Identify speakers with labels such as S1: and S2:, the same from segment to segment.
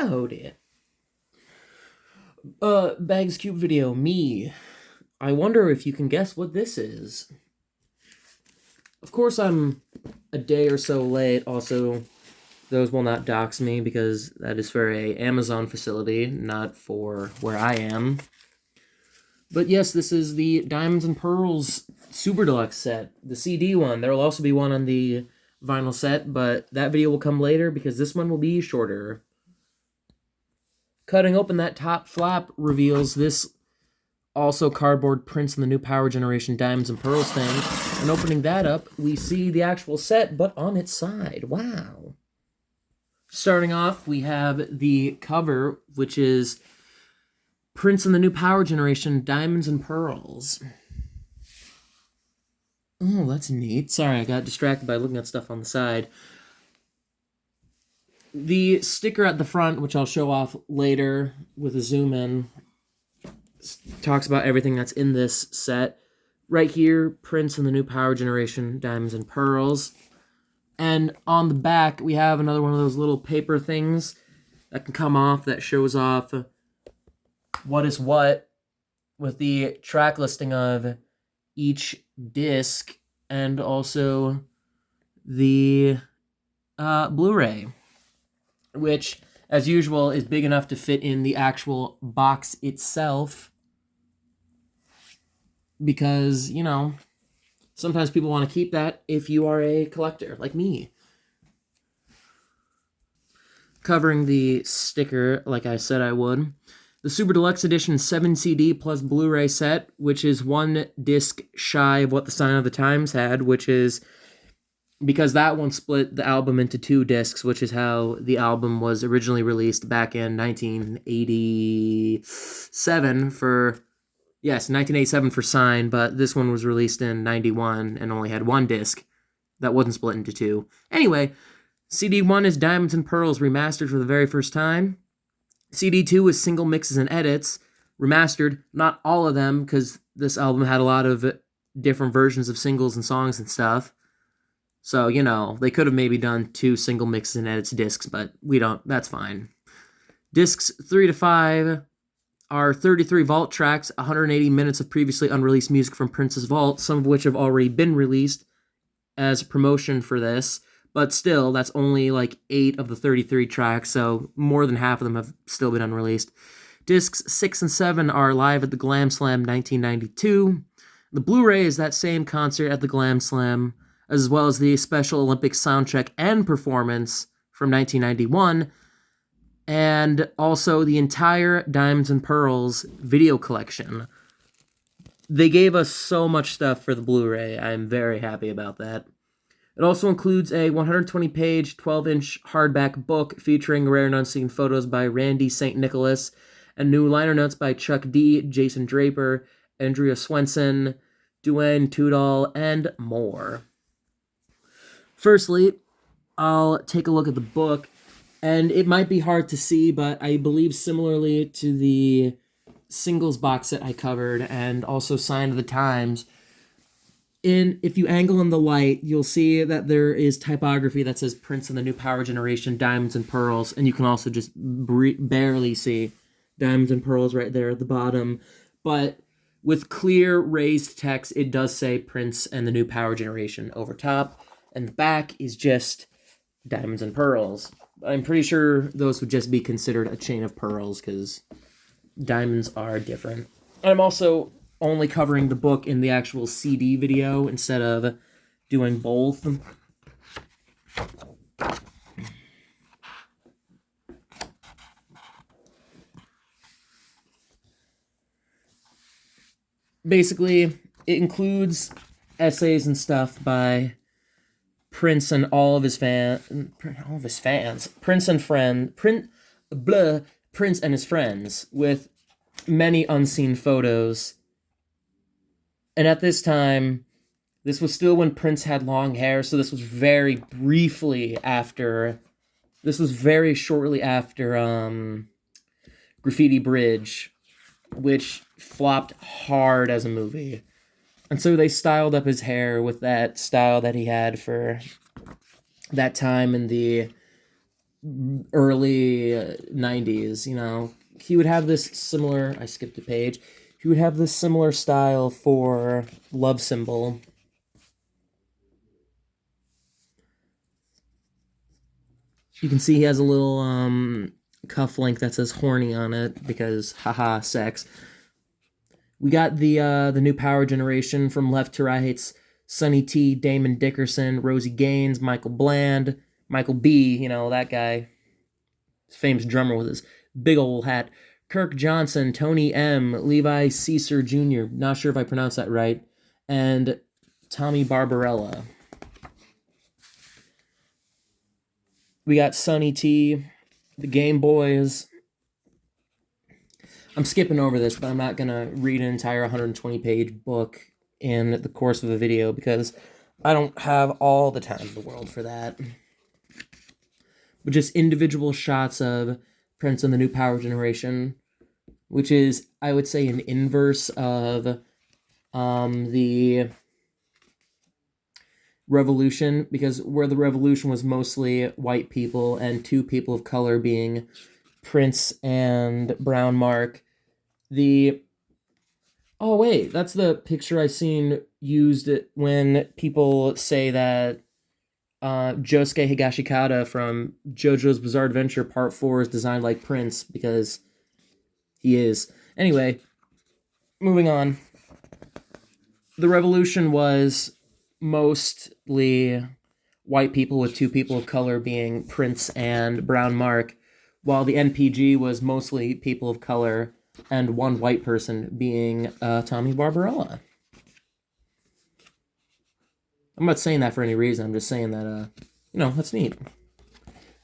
S1: Howdy. Bags Cube video, me. I wonder if you can guess what this is. Of course, I'm a day or so late. Also, those will not dox me because that is for a Amazon facility, not for where I am. But yes, this is the Diamonds and Pearls Super Deluxe set, the CD one. There will also be one on the vinyl set, but that video will come later because this one will be shorter. Cutting open that top flap reveals this also cardboard Prince and the New Power Generation Diamonds and Pearls thing. And opening that up, we see the actual set, but on its side. Wow. Starting off, we have the cover, which is Prince and the New Power Generation Diamonds and Pearls. Oh, that's neat. Sorry, I got distracted by looking at stuff on the side. The sticker at the front, which I'll show off later with a zoom in, talks about everything that's in this set. Right here, Prince and the New Power Generation Diamonds and Pearls. And on the back, we have another one of those little paper things that can come off that shows off what is what with the track listing of each disc and also the Blu-ray, which, as usual, is big enough to fit in the actual box itself because, you know, sometimes people want to keep that if you are a collector, like me. Covering the sticker, like I said I would. The Super Deluxe Edition 7 CD plus Blu-ray set, which is one disc shy of what the Sign of the Times had, which is because that one split the album into 2 discs, which is how the album was originally released back in 1987 for... Yes, 1987 for Sign, but this one was released in 91 and only had 1 disc that wasn't split into 2. Anyway, CD1 is Diamonds and Pearls remastered for the very first time. CD2 is single mixes and edits, remastered, not all of them, because this album had a lot of different versions of singles and songs and stuff. So, you know, they could have maybe done 2 single mixes and edits discs, but we don't, that's fine. Discs 3 to 5 are 33 vault tracks, 180 minutes of previously unreleased music from Prince's vault, some of which have already been released as promotion for this. But still, that's only like 8 of the 33 tracks, so more than half of them have still been unreleased. Discs 6 and 7 are live at the Glam Slam 1992. The Blu-ray is that same concert at the Glam Slam, as well as the Special Olympics soundtrack and performance from 1991, and also the entire Diamonds and Pearls video collection. They gave us so much stuff for the Blu-ray. I'm very happy about that. It also includes a 120-page, 12-inch hardback book featuring rare and unseen photos by Randy St. Nicholas and new liner notes by Chuck D, Jason Draper, Andrea Swenson, Duane Tudall, and more. Firstly, I'll take a look at the book, and it might be hard to see, but I believe similarly to the singles box set I covered and also Sign of the Times, if you angle in the light, you'll see that there is typography that says Prince and the New Power Generation, Diamonds and Pearls, and you can also just barely see Diamonds and Pearls right there at the bottom. But with clear raised text, it does say Prince and the New Power Generation over top, and the back is just Diamonds and Pearls. I'm pretty sure those would just be considered a chain of pearls, because diamonds are different. I'm also only covering the book in the actual CD video instead of doing both. Basically, it includes essays and stuff by Prince and all of his fans. Prince and his friends, with many unseen photos. And at this time, this was still when Prince had long hair, so this was very shortly after Graffiti Bridge, which flopped hard as a movie. And so they styled up his hair with that style that he had for that time in the early 90s, you know. He would have this similar, I skipped a page, he would have this similar style for Love Symbol. You can see he has a little cuff link that says horny on it because haha sex. We got the new power generation from left to right. It's Sonny T, Damon Dickerson, Rosie Gaines, Michael Bland, Michael B, you know, that guy, famous drummer with his big old hat. Kirk Johnson, Tony M, Levi Caesar Jr., not sure if I pronounced that right, and Tommy Barbarella. We got Sonny T, the Game Boys. I'm skipping over this, but I'm not going to read an entire 120-page book in the course of a video because I don't have all the time in the world for that. But just individual shots of Prince and the new power generation, which is, I would say, an inverse of the Revolution, because where the Revolution was mostly white people and two people of color being Prince and Brown Mark, oh wait, that's the picture I've seen used when people say that Josuke Higashikata from JoJo's Bizarre Adventure Part 4 is designed like Prince, because he is. Anyway, moving on. The Revolution was mostly white people with two people of color being Prince and Brown Mark, while the NPG was mostly people of color and one white person being Tommy Barbarella. I'm not saying that for any reason, I'm just saying that, that's neat.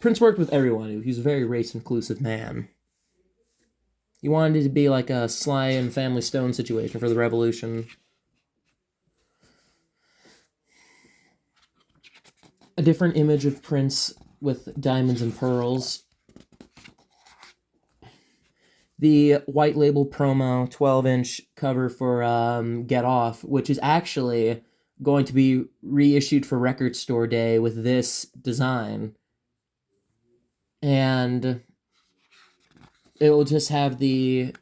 S1: Prince worked with everyone. He was a very race-inclusive man. He wanted it to be like a Sly and Family Stone situation for the Revolution. A different image of Prince with diamonds and pearls. The white label promo 12-inch cover for Get Off, which is actually going to be reissued for Record Store Day with this design. And it will just have the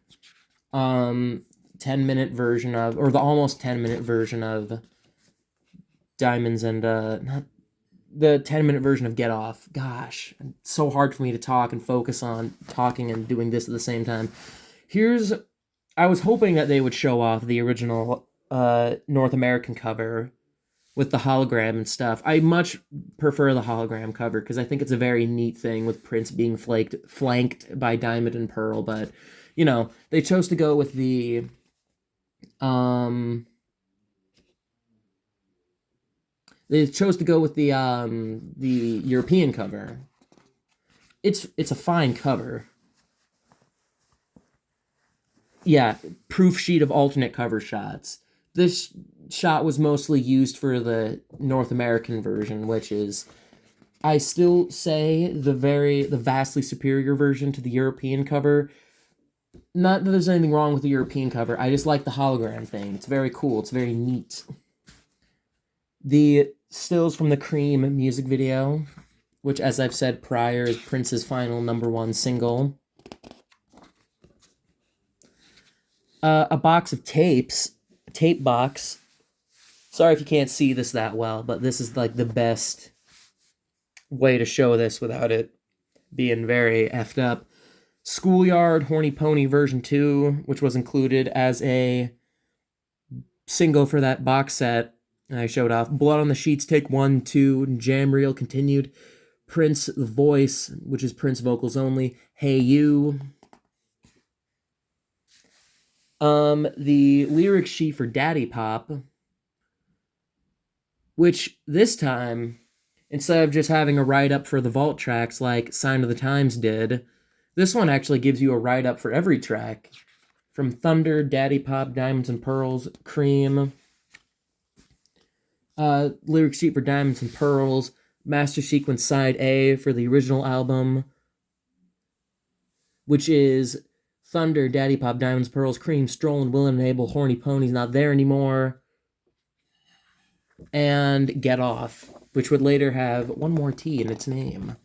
S1: 10-minute version of, or the almost 10-minute version of Diamonds and, not the 10-minute version of Get Off. Gosh, it's so hard for me to talk and focus on talking and doing this at the same time. I was hoping that they would show off the original North American cover with the hologram and stuff. I much prefer the hologram cover because I think it's a very neat thing with Prince being flanked by Diamond and Pearl, but, they chose to go with the European cover. It's a fine cover. Yeah, proof sheet of alternate cover shots. This shot was mostly used for the North American version, which is, I still say, the vastly superior version to the European cover. Not that there's anything wrong with the European cover, I just like the hologram thing. It's very cool, it's very neat. The stills from the Cream music video, which, as I've said prior, is Prince's final #1 single. A box of tapes, a tape box. Sorry if you can't see this that well, but this is like the best way to show this without it being very effed up. Schoolyard Horny Pony version 2, which was included as a single for that box set. I showed off. Blood on the Sheets, take 1, 2, Jam Reel continued. Prince, The Voice, which is Prince vocals only. Hey You. The lyric sheet for Daddy Pop, which this time, instead of just having a write-up for the vault tracks like Sign of the Times did, this one actually gives you a write-up for every track. From Thunder, Daddy Pop, Diamonds and Pearls, Cream, lyric sheet for Diamonds and Pearls, Master Sequence Side A for the original album, which is Thunder, Daddy Pop, Diamonds, Pearls, Cream, Stolen, Will and Abel, Horny Pony's Not There Anymore, and Get Off, which would later have one more T in its name.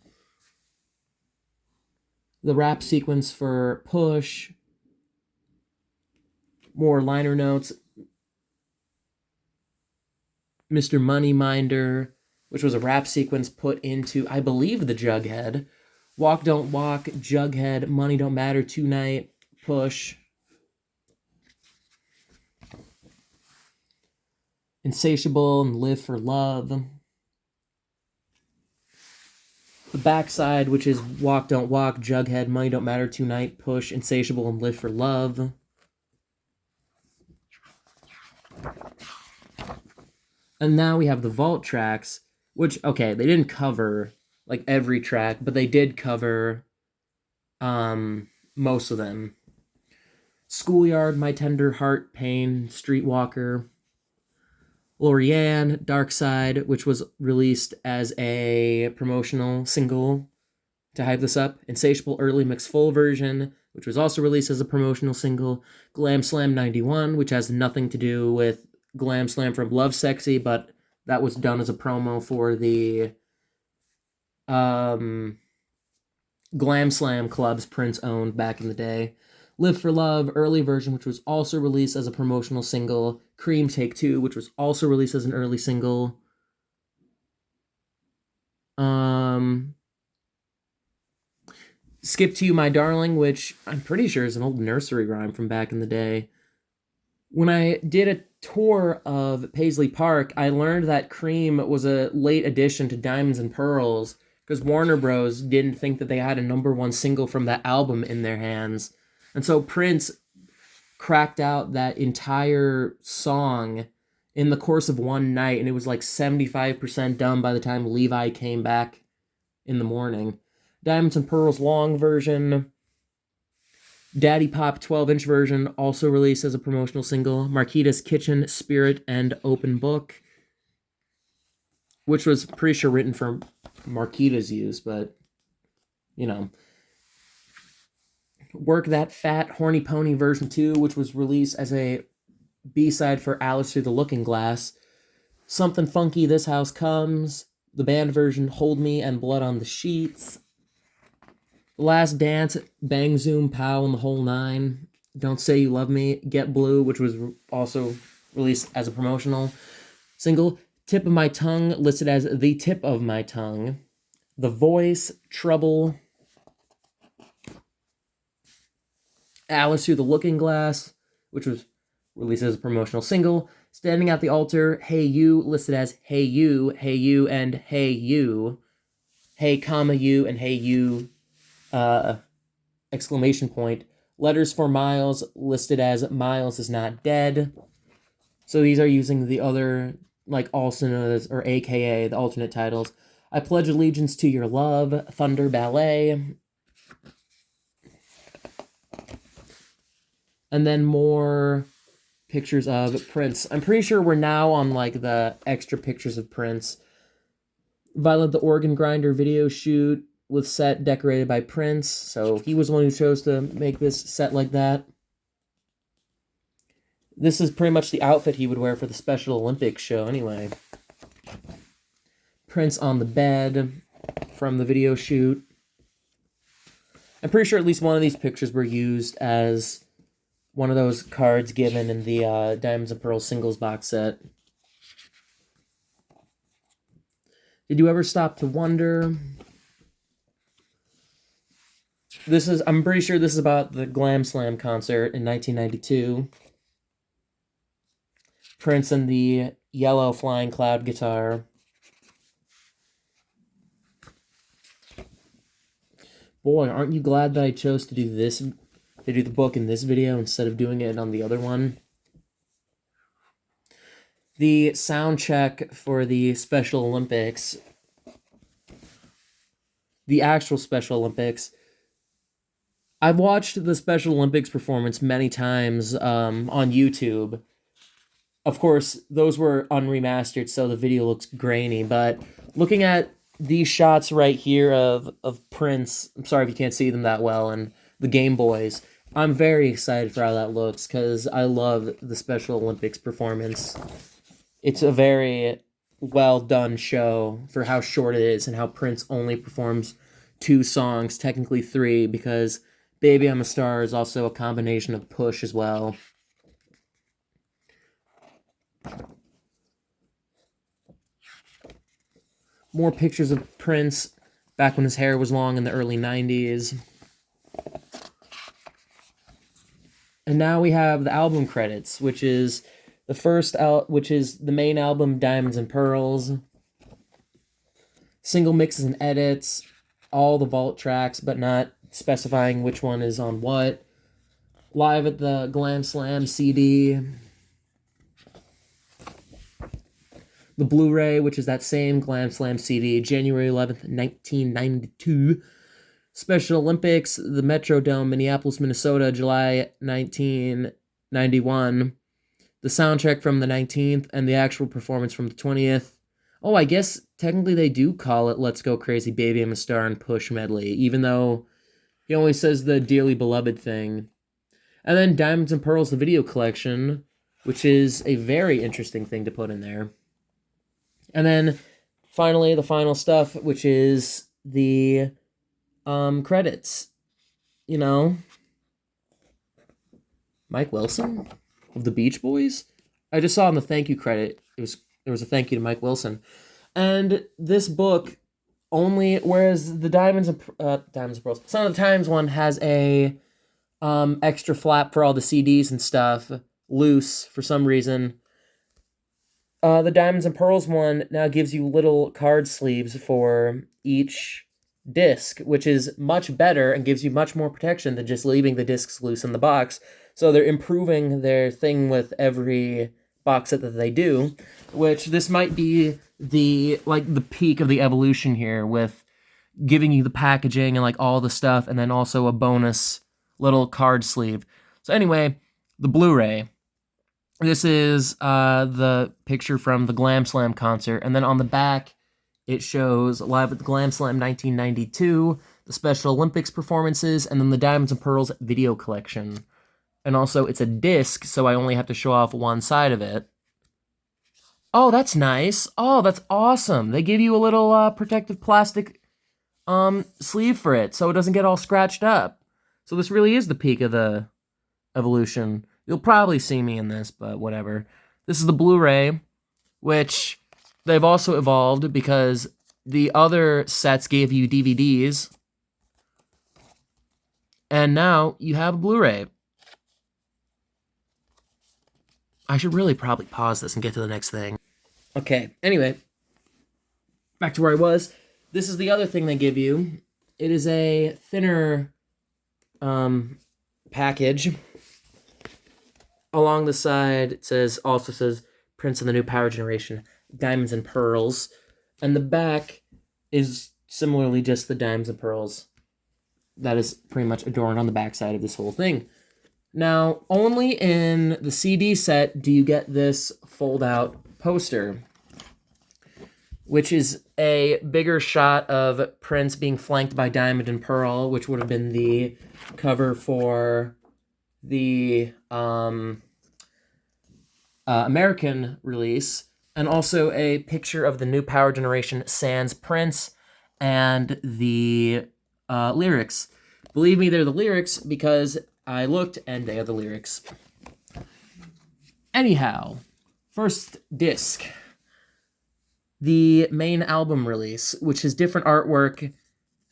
S1: The rap sequence for Push. More liner notes. Mr. Moneyminder, which was a rap sequence put into, I believe, the Jughead. Walk Don't Walk, Jughead, Money Don't Matter Tonight, Push. Insatiable and Live for Love. The backside, which is Walk Don't Walk, Jughead, Money Don't Matter Tonight, Push, Insatiable and Live for Love. And now we have the vault tracks, which, okay, they didn't cover, like, every track, but they did cover, most of them. Schoolyard, My Tender Heart, Pain, Streetwalker. Lorianne, Dark Side, which was released as a promotional single to hype this up. Insatiable Early Mix Full version, which was also released as a promotional single. Glam Slam 91, which has nothing to do with Glam Slam from Love Sexy, but that was done as a promo for the Glam Slam clubs Prince owned back in the day. Live for Love, early version, which was also released as a promotional single. Cream Take Two, which was also released as an early single. Skip to You, My Darling, which I'm pretty sure is an old nursery rhyme from back in the day. When I did a tour of Paisley Park, I learned that Cream was a late addition to Diamonds and Pearls because Warner Bros. Didn't think that they had a #1 single from that album in their hands. And so Prince cracked out that entire song in the course of one night, and it was like 75% done by the time Levi came back in the morning. Diamonds and Pearls long version. Daddy Pop 12-inch version, also released as a promotional single. Marquita's Kitchen, Spirit, and Open Book, which was pretty sure written for Marquita's use, but, you know. Work That Fat, Horny Pony version 2, which was released as a B-side for Alice Through the Looking Glass. Something Funky, This House Comes. The band version, Hold Me and Blood on the Sheets. Last Dance, Bang Zoom Pow and the Whole Nine. Don't Say You Love Me, Get Blue, which was also released as a promotional single. Tip of My Tongue, listed as The Tip of My Tongue. The Voice, Trouble. Alice Through the Looking Glass, which was released as a promotional single. Standing at the Altar, Hey You, listed as Hey You, and Hey You. Hey, comma, You, and Hey You, exclamation point. Letters for Miles, listed as Miles Is Not Dead. So these are using the other, like, also known as, or AKA, the alternate titles. I Pledge Allegiance to Your Love, Thunder Ballet. And then more pictures of Prince. I'm pretty sure we're now on, like, the extra pictures of Prince. Violet the Organ Grinder video shoot with set decorated by Prince. So he was the one who chose to make this set like that. This is pretty much the outfit he would wear for the Special Olympics show anyway. Prince on the bed from the video shoot. I'm pretty sure at least one of these pictures were used as one of those cards given in the Diamonds and Pearls singles box set. Did you ever stop to wonder? I'm pretty sure this is about the Glam Slam concert in 1992. Prince and the yellow Flying Cloud guitar. Boy, aren't you glad that I chose to do this, to do the book in this video instead of doing it on the other one? The sound check for the Special Olympics, the actual Special Olympics. I've watched the Special Olympics performance many times on YouTube. Of course, those were unremastered, so the video looks grainy, but looking at these shots right here of Prince, I'm sorry if you can't see them that well, and the Game Boys, I'm very excited for how that looks, because I love the Special Olympics performance. It's a very well-done show for how short it is, and how Prince only performs 2 songs, technically 3, because Baby I'm a Star is also a combination of Push as well. More pictures of Prince back when his hair was long in the early 90s. And now we have the album credits, which is the main album, Diamonds and Pearls. Single mixes and edits, all the vault tracks, but not specifying which one is on what. Live at the Glam Slam CD. The Blu-ray, which is that same Glam Slam CD, January 11th, 1992. Special Olympics, the Metrodome, Minneapolis, Minnesota, July 1991. The soundtrack from the 19th, and the actual performance from the 20th. Oh, I guess technically they do call it Let's Go Crazy, Baby I'm a Star, and Push medley, even though he only says the Dearly Beloved thing. And then Diamonds and Pearls, the video collection, which is a very interesting thing to put in there. And then, finally, the final stuff, which is the credits. You know, Mike Wilson of the Beach Boys. I just saw in the thank you credit, there was a thank you to Mike Wilson. And this book only, whereas the Diamonds and Pearls, Son of the Times one has a extra flap for all the CDs and stuff, loose for some reason. The Diamonds and Pearls one now gives you little card sleeves for each disc, which is much better and gives you much more protection than just leaving the discs loose in the box. So they're improving their thing with every box set that they do, which this might be the peak of the evolution here, with giving you the packaging and all the stuff, and then also a bonus little card sleeve. So anyway, the Blu-ray. This is the picture from the Glam Slam concert, and then on the back, it shows Live at the Glam Slam 1992, the Special Olympics performances, and then the Diamonds and Pearls video collection. And also, it's a disc, so I only have to show off one side of it. Oh, that's nice. Oh, that's awesome. They give you a little protective plastic sleeve for it, so it doesn't get all scratched up. So this really is the peak of the evolution. You'll probably see me in this, but whatever. This is the Blu-ray, which they've also evolved because the other sets gave you DVDs. And now you have a Blu-ray. I should really probably pause this and get to the next thing. Okay, anyway. Back to where I was. This is the other thing they give you. It is a thinner package. Along the side, it also says Prince and the New Power Generation, Diamonds and Pearls. And the back is similarly just the Diamonds and Pearls. That is pretty much adorned on the backside of this whole thing. Now, only in the CD set do you get this fold-out poster, which is a bigger shot of Prince being flanked by Diamond and Pearl, which would have been the cover for the American release, and also a picture of the New Power Generation sans Prince and the lyrics. Believe me, they're the lyrics because I looked and they are the lyrics. Anyhow, first disc. The main album release, which is different artwork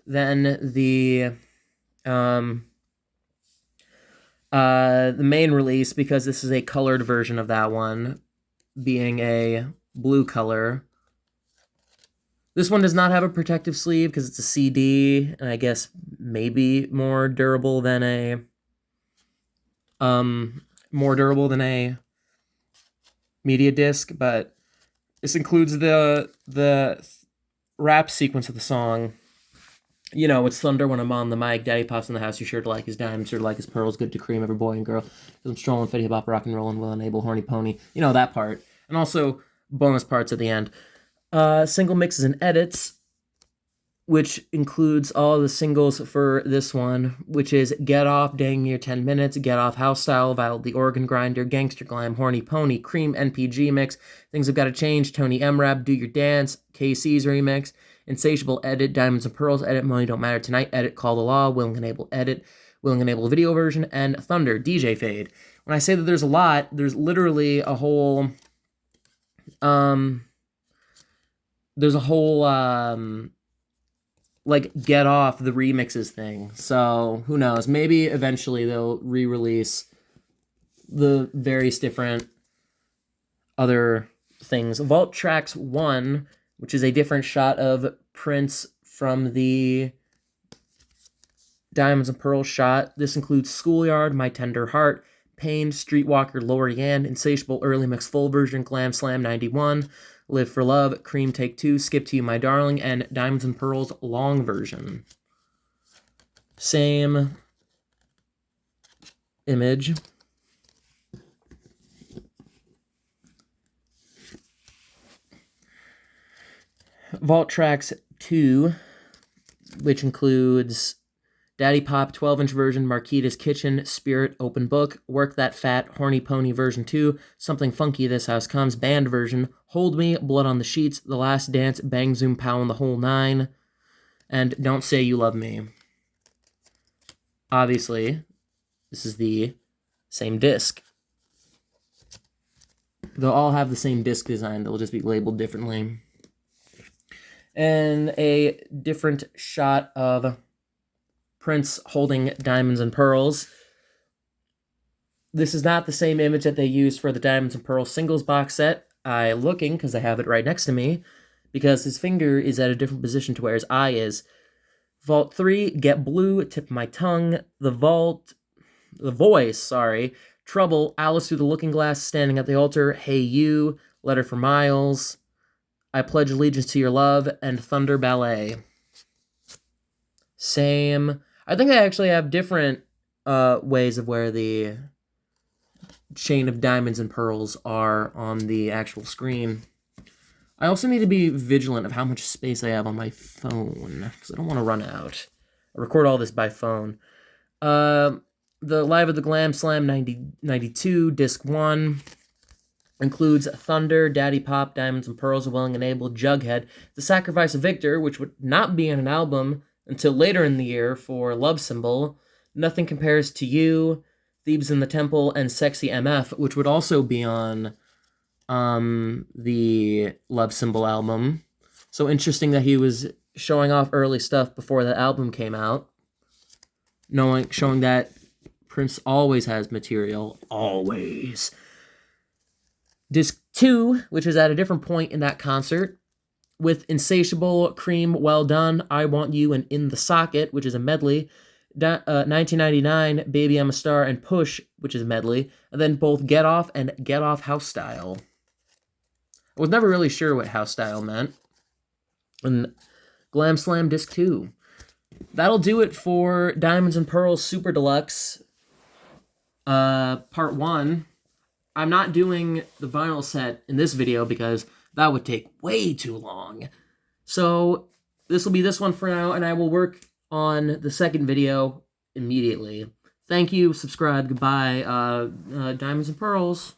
S1: than the main release, because this is a colored version of that one, being a blue color. This one does not have a protective sleeve because it's a CD, and I guess maybe more durable than a media disc, but this includes the rap sequence of the song. You know, it's thunder when I'm on the mic, daddy pops in the house, you sure to like his dimes, sure to like his pearls, good to cream every boy and girl, 'cause I'm strolling, fitty hip hop, rock and rollin', will enable horny pony. You know, that part. And also bonus parts at the end. Single mixes and edits, which includes all the singles for this one, which is Get Off, Dang Near 10 Minutes, Get Off, House Style, Vital the Organ Grinder, Gangster Glam, Horny Pony, Cream NPG Mix, Things Have Gotta Change, Tony M Rap, Do Your Dance, KC's Remix, Insatiable, edit. Diamonds and Pearls, edit. Money Don't Matter Tonight, edit. Call the Law, Willing Enable, edit. Willing Enable video version, and Thunder, DJ fade. When I say that there's a lot, there's literally a whole, like, Get Off the remixes thing. So, who knows? Maybe eventually they'll re-release the various different other things. Vault Tracks 1, which is a different shot of Prince from the Diamonds and Pearls shot. This includes Schoolyard, My Tender Heart, Pain, Streetwalker, Lorianne, Insatiable, Early Mix Full Version, Glam Slam 91, Live for Love, Cream Take 2, Skip to You, My Darling, and Diamonds and Pearls Long Version. Same image. Vault Tracks 2, which includes Daddy Pop 12-inch version, Marquita's Kitchen, Spirit, Open Book, Work That Fat, Horny Pony version 2, Something Funky, This House Comes, band version, Hold Me, Blood on the Sheets, The Last Dance, Bang Zoom Pow and the Whole Nine, and Don't Say You Love Me. Obviously, this is the same disc. They'll all have the same disc design, they'll just be labeled differently. And a different shot of Prince holding Diamonds and Pearls. This is not the same image that they used for the Diamonds and Pearls singles box set. I'm looking, because I have it right next to me, because his finger is at a different position to where his eye is. Vault 3, Get Blue, Tip My Tongue, The Voice, Trouble, Alice Through the Looking Glass, Standing at the Altar, Hey You, Letter for Miles, I Pledge Allegiance to Your Love, and Thunder Ballet. Same. I think I actually have different ways of where the chain of diamonds and pearls are on the actual screen. I also need to be vigilant of how much space I have on my phone, because I don't want to run out. I record all this by phone. The Live at the Glam Slam 92, Disc 1, includes Thunder, Daddy Pop, Diamonds and Pearls, Willing and Able, Jughead, The Sacrifice of Victor, which would not be on an album until later in the year for Love Symbol, Nothing Compares to You, Thebes in the Temple, and Sexy MF, which would also be on the Love Symbol album. So interesting that he was showing off early stuff before the album came out, showing that Prince always has material, always. Disc 2, which is at a different point in that concert, with Insatiable, Cream, Well Done, I Want You, and In the Socket, which is a medley, 1999, Baby I'm a Star, and Push, which is a medley, and then both Get Off and Get Off House Style. I was never really sure what house style meant. And Glam Slam Disc 2. That'll do it for Diamonds and Pearls Super Deluxe, Part 1. I'm not doing the vinyl set in this video because that would take way too long. So this will be this one for now, and I will work on the second video immediately. Thank you, subscribe, goodbye, Diamonds and Pearls.